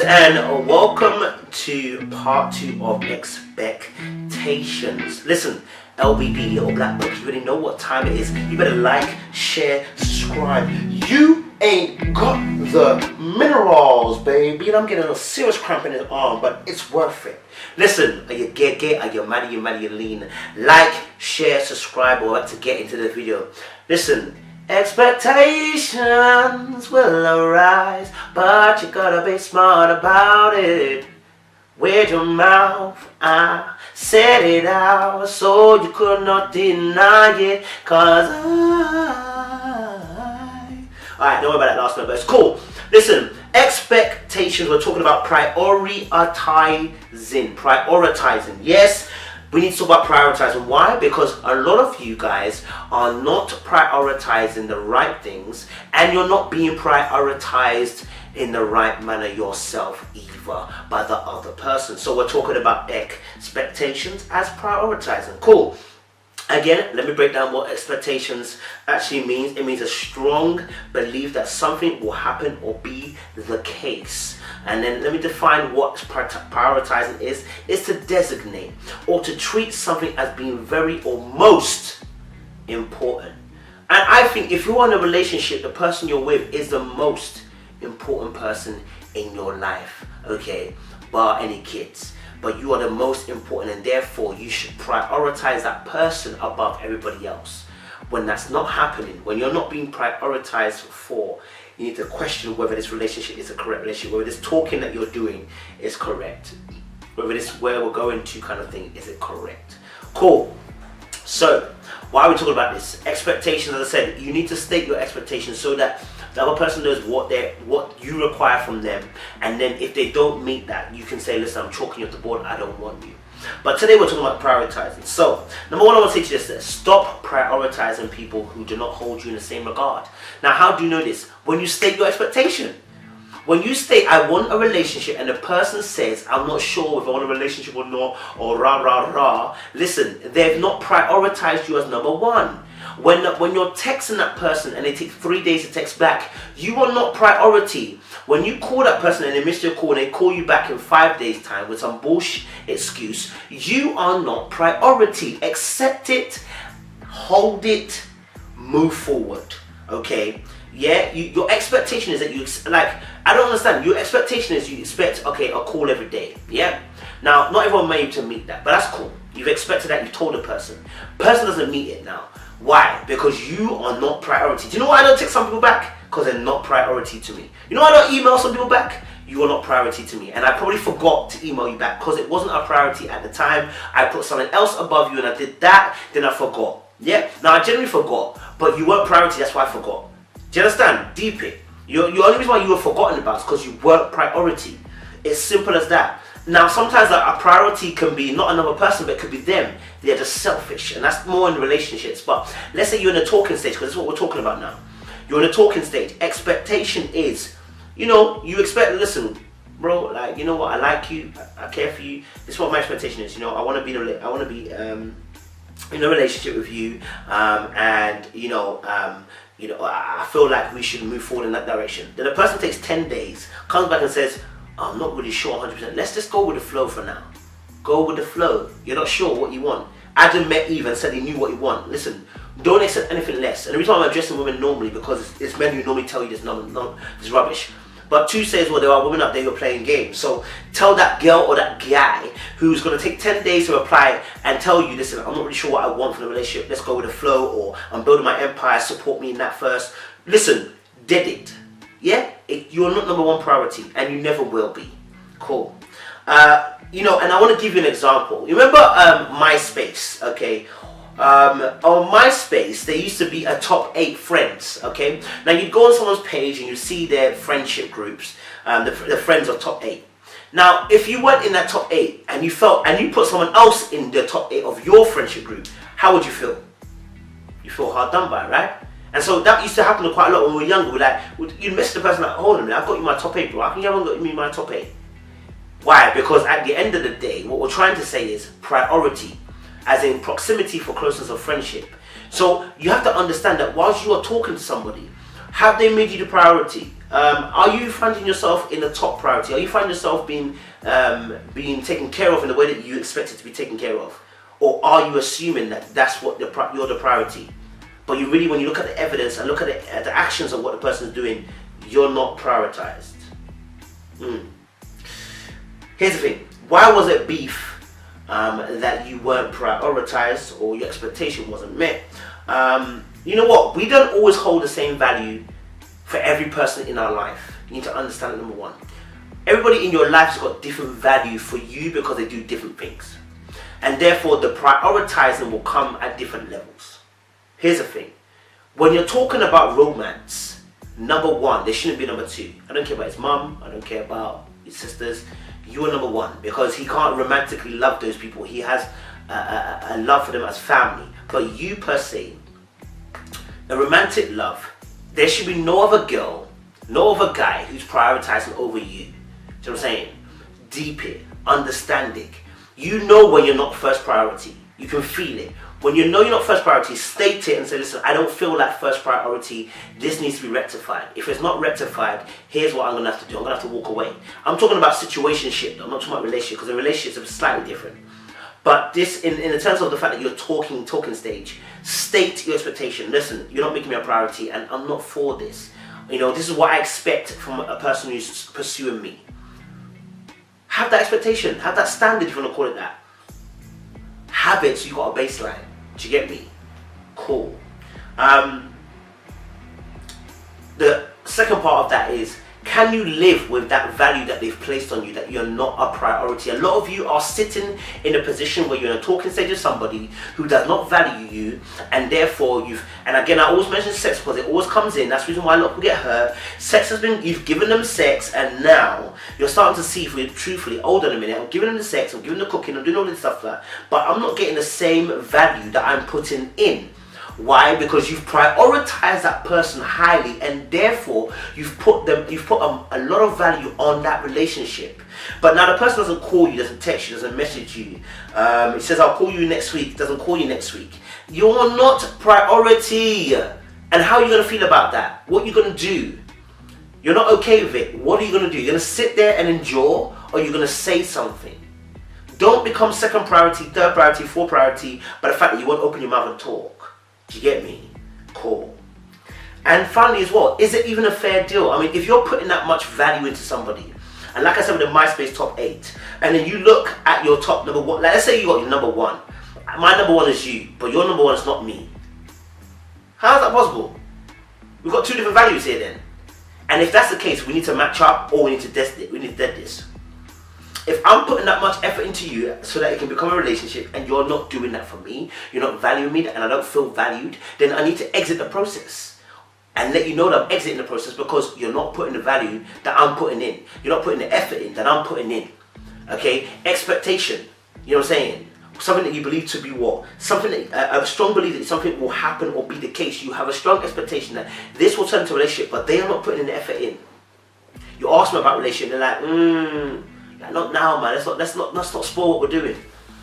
and welcome to part 2 of expectations. Listen, LBD or Black Book, you already know what time it is. You better like, share, subscribe. You ain't got the minerals, baby. And I'm getting a serious cramp in the arm, but it's worth it. Listen, are you gay? Are you mad? You lean? Like, share, subscribe, or to get into the video. Listen. Expectations will arise, but you gotta be smart about it. With your mouth, I said it out, so you could not deny it, cause Alright, don't worry about that last number, it's cool. Listen, expectations, we're talking about prioritizing, yes. We need to talk about prioritizing. Why? Because a lot of you guys are not prioritizing the right things, and you're not being prioritized in the right manner yourself either by the other person. So we're talking about expectations as prioritizing. Cool. Again, let me break down what expectations actually means. It means a strong belief that something will happen or be the case. And then let me define what prioritizing is. It's to designate or to treat something as being very or most important. And I think if you're in a relationship, the person you're with is the most important person in your life, okay? Bar any kids. But you are the most important, and therefore you should prioritize that person above everybody else. When that's not happening, when you're not being prioritized for, you need to question whether this relationship is a correct relationship, whether this talking that you're doing is correct, whether this where we're going to kind of thing, is it correct? Cool. So, why are we talking about this? Expectations, as I said, you need to state your expectations so that the other person knows what you require from them, and then if they don't meet that, you can say, listen, I'm chalking you off the board, I don't want you. But today we're talking about prioritizing. So, number one, I want to say to you this: stop prioritizing people who do not hold you in the same regard. Now, how do you know this? When you state your expectation. When you state, I want a relationship, and the person says, I'm not sure if I want a relationship or not, or rah, rah, rah. Listen, they've not prioritized you as number one. When you're texting that person and they take 3 days to text back, you are not priority. When you call that person and they miss your call and they call you back in 5 days' time with some bullshit excuse, you are not priority. Accept it, hold it, move forward, okay? Yeah, your expectation is that you, I don't understand. Your expectation is you expect, okay, a call every day, yeah? Now, not everyone may be able to meet that, but that's cool. You've expected that, you've told the person. Person doesn't meet it now. Why? Because you are not priority. Do you know why I don't text some people back? Because they're not priority to me. You know why I don't email some people back? You are not priority to me. And I probably forgot to email you back because it wasn't a priority at the time. I put something else above you and I did that, then I forgot. Yeah? Now I generally forgot, but you weren't priority, that's why I forgot. Do you understand? Deep it. Your only reason why you were forgotten about is because you weren't priority. It's simple as that. Now, sometimes a priority can be not another person, but it could be them. They're just selfish, and that's more in relationships. But let's say you're in a talking stage, because that's what we're talking about now. You're in a talking stage. Expectation is, you expect, listen, bro, like, you know what, I like you, I care for you. This is what my expectation is. I want to be in a relationship with you, and I feel like we should move forward in that direction. Then the person takes 10 days, comes back and says, I'm not really sure 100%. Let's just go with the flow for now. Go with the flow. You're not sure what you want. Adam met Eve and said he knew what he wanted. Listen, don't accept anything less. And every time I'm addressing women normally, because it's men who normally tell you this rubbish. But 2 says, well, there are women out there who are playing games. So tell that girl or that guy who's going to take 10 days to reply and tell you, listen, I'm not really sure what I want from the relationship. Let's go with the flow, or I'm building my empire, support me in that first. Listen, dead it. Yeah? You're not number one priority, and you never will be. Cool. And I want to give you an example. You remember MySpace, okay? On MySpace, there used to be a top 8 friends, okay? Now, you'd go on someone's page and you see their friendship groups, the friends of top 8. Now, if you weren't in that top 8 and you put someone else in the top 8 of your friendship group, how would you feel? You feel hard done by, right? And so that used to happen quite a lot when we were younger. You'd mess the person like, hold on a minute, I've got you in my top 8, bro. How come you haven't got me in my top 8? Why? Because at the end of the day, what we're trying to say is priority, as in proximity for closeness of friendship. So you have to understand that whilst you are talking to somebody, Have they made you the priority? Are you finding yourself in the top priority? Are you finding yourself being taken care of in the way that you expect it to be taken care of? Or are you assuming that that's what you're the priority? But you really, when you look at the evidence and look at the actions of what the person is doing, you're not prioritized. Here's the thing. Why was it beef that you weren't prioritized or your expectation wasn't met? You know what? We don't always hold the same value for every person in our life. You need to understand it, number one. Everybody in your life has got different value for you because they do different things. And therefore, the prioritizing will come at different levels. Here's the thing. When you're talking about romance, number one, there shouldn't be number two. I don't care about his mum. I don't care about his sisters. You are number one because he can't romantically love those people. He has a love for them as family. But you per se, a romantic love, there should be no other girl, no other guy who's prioritizing over you. Do you know what I'm saying? Deep it, understand it. You know when you're not first priority. You can feel it. When you know you're not first priority, state it and say, listen, I don't feel like first priority. This needs to be rectified. If it's not rectified, here's what I'm going to have to do. I'm going to have to walk away. I'm talking about situationship. I'm not talking about relationship because the relationships are slightly different. But this, in the terms of the fact that you're talking stage, state your expectation. Listen, you're not making me a priority and I'm not for this. You know, this is what I expect from a person who's pursuing me. Have that expectation. Have that standard, if you want to call it that. Have it so you got a baseline. Do you get me? Cool. The second part of that is, can you live with that value that they've placed on you, that you're not a priority? A lot of you are sitting in a position where you're in a talking stage with somebody who does not value you, and therefore and again, I always mention sex because it always comes in. That's the reason why a lot of people get hurt. Sex has been, you've given them sex, and now you're starting to see, if we're truthfully, hold on a minute, I'm giving them the sex, I'm giving them the cooking, I'm doing all this stuff like that, but I'm not getting the same value that I'm putting in. Why? Because you've prioritized that person highly, and therefore you've put a lot of value on that relationship. But now the person doesn't call you, doesn't text you, doesn't message you. It says, I'll call you next week, doesn't call you next week. You're not priority. And how are you going to feel about that? What are you going to do? You're not okay with it. What are you going to do? You're going to sit there and endure, or you're going to say something? Don't become second priority, third priority, fourth priority by the fact that you won't open your mouth and talk. Do you get me? Cool. And finally as well, is it even a fair deal? I mean, if you're putting that much value into somebody, and like I said with the MySpace top 8, and then you look at your top number 1, like let's say you got your number 1. My number 1 is you, but your number 1 is not me. How is that possible? We've got two different values here then. And if that's the case, we need to match up, or we need to test it. We need to dead this. If I'm putting that much effort into you so that it can become a relationship, and you're not doing that for me, you're not valuing me, and I don't feel valued, then I need to exit the process and let you know that I'm exiting the process because you're not putting the value that I'm putting in. You're not putting the effort in that I'm putting in. Okay? Expectation. You know what I'm saying? Something that you believe to be what? Something that, a strong belief that something will happen or be the case. You have a strong expectation that this will turn into a relationship, but they are not putting the effort in. You ask them about relationship, they're like, not now, man. Let's not spoil what we're doing.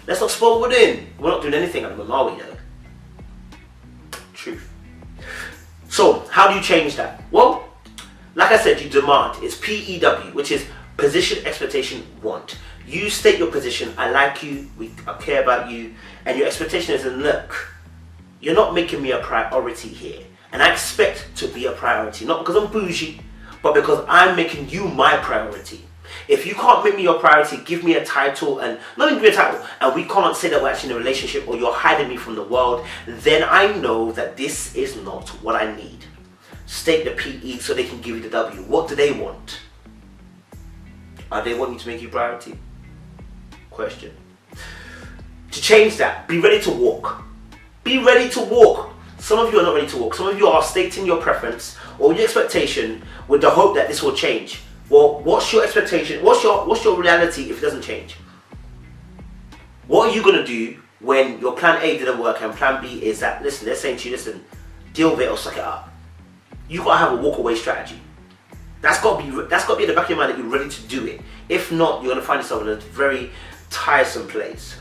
Let's not spoil what we're doing. We're not doing anything at the moment, are we, though? Truth. So, how do you change that? Well, like I said, you demand. It's PEW, which is position, expectation, want. You state your position. I like you. I care about you. And your expectation is, look, you're not making me a priority here. And I expect to be a priority. Not because I'm bougie, but because I'm making you my priority. If you can't make me your priority, give me a title, and not even give me a title, and we can't say that we're actually in a relationship, or you're hiding me from the world, then I know that this is not what I need. State the PE so they can give you the W. What do they want? Are they wanting to make you priority? Question. To change that, be ready to walk. Be ready to walk. Some of you are not ready to walk. Some of you are stating your preference or your expectation with the hope that this will change. Well, what's your expectation? What's your reality if it doesn't change? What are you going to do when your plan A didn't work and plan B is that, listen, they're saying to you, listen, deal with it or suck it up. You got to have a walk away strategy. That's got to be in the back of your mind that you're ready to do it. If not, you're going to find yourself in a very tiresome place.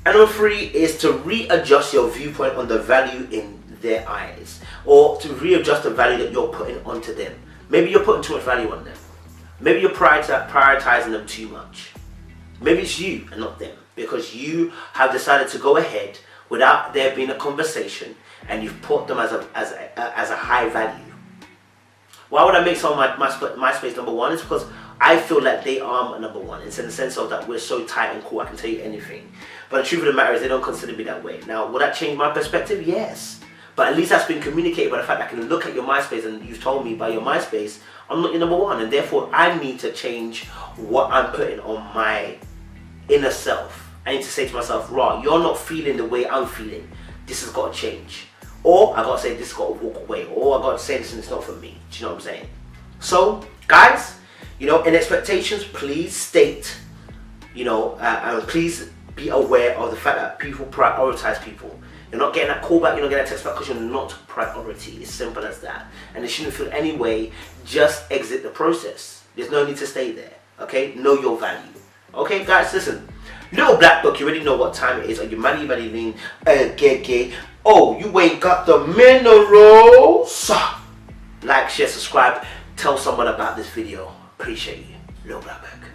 And number 3 is to readjust your viewpoint on the value in their eyes, or to readjust the value that you're putting onto them. Maybe you're putting too much value on them. Maybe you're prioritizing them too much. Maybe it's you and not them, because you have decided to go ahead without there being a conversation, and you've put them as a high value. Why would I make someone MySpace number one? It's because I feel like they are my number one. It's in the sense of that we're so tight and cool, I can tell you anything. But the truth of the matter is they don't consider me that way. Now, will that change my perspective? Yes. But at least that's been communicated by the fact that I can look at your MySpace and you've told me by your MySpace, I'm not your number one. And therefore, I need to change what I'm putting on my inner self. I need to say to myself, Raw, you're not feeling the way I'm feeling. This has got to change. Or I got to say this has got to walk away. Or I got to say this and it's not for me. Do you know what I'm saying? So, guys, in expectations, please state, and please be aware of the fact that people prioritize people. You're not getting that call back, you're not getting that text back because you're not priority. It's simple as that. And it shouldn't feel any way. Just exit the process. There's no need to stay there. Okay? Know your value. Okay, guys, listen. Little black book, you already know what time it is. Are you money, gay? Oh, you ain't got the minerals. Like, share, subscribe. Tell someone about this video. Appreciate you. Little black book.